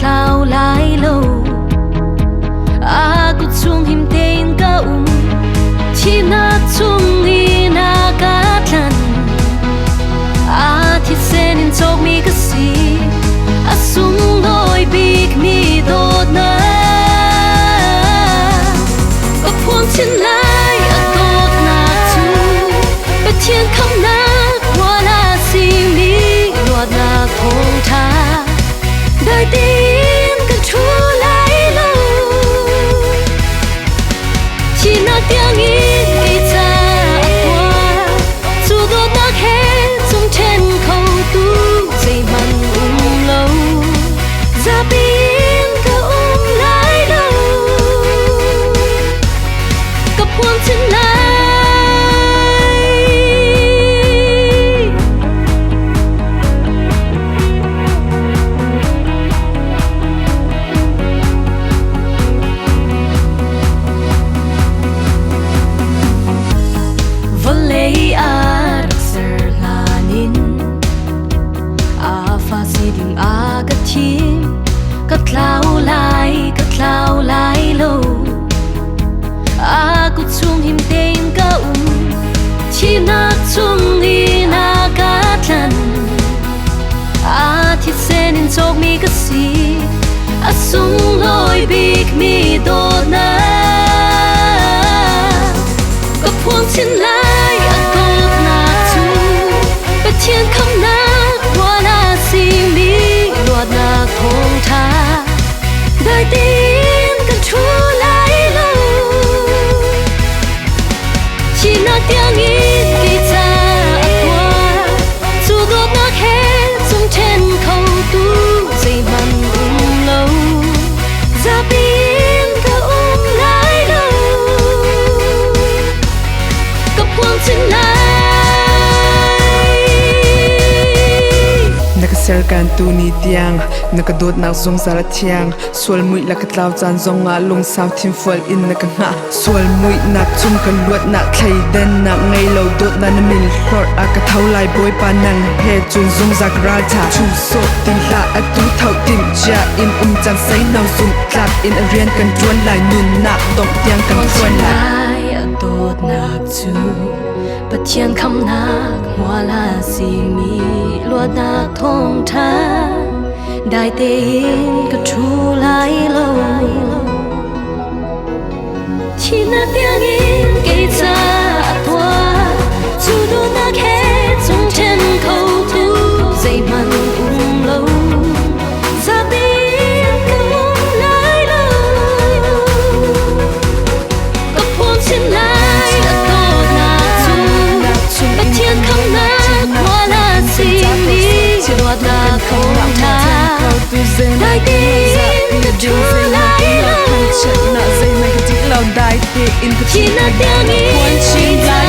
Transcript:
thao lại lâu aku chung him tein ka thi na chung hi na ka tlan thi sen in chok mi ka si asung loi big mi dot na ka phun chin lai a dot na chu ba thiên kham na wa na si mi dot na thong tha đời tin cần true lại lâu chỉ na tiếng in gây ra qua dù đôi ta hết trong trên khâu tu dây mặn lâu ra bin cả lại lâu cặp buông chân lại clau lại lâu aku chung him tein ka chi na chung hi na ka tlan thi sen in chok mi ka si asung loi big mi dot na ka phun chin lai a dot na chu ba thiên kham na wa na si mi dot na thong tha đời tin cần true lại lâu chỉ na tiếng in gây ra qua dù đốt nát hết trong trên khâu tu dây mặn lâu ra bin cả lại lâu cặp buông chân lại Serkan tu ni tiang nakadot nak zong sala tiang sual mui la katlaw chan zonga lung sao thim fual in nakanga sual mui nak chum kan luat nak thai den nak ngai lo dot na mil hlor a ka thau lai boy pa nang he chun zong zak ral tha chu so tin la a tu thau tin cha in chan sai naw zum klap in a rian kan tuan lai nun nak dok tiang kan tuan lai a dot nak chu ba thiên kham nak hoa la si mi luat na thong tha đại tin ka thu lại lâu chỉ na tiếng in gây ra qua dù đôi ta khẽ trong trên khâu tu dây mặn lâu ra bin ka lại lâu ka phun chin lai a dot na chu ba thiên kham na hoa la si mi luat na thong tha đại tin ka true lại lâu na dây này cái chữ lao đại te in cái chỉ na tiếng in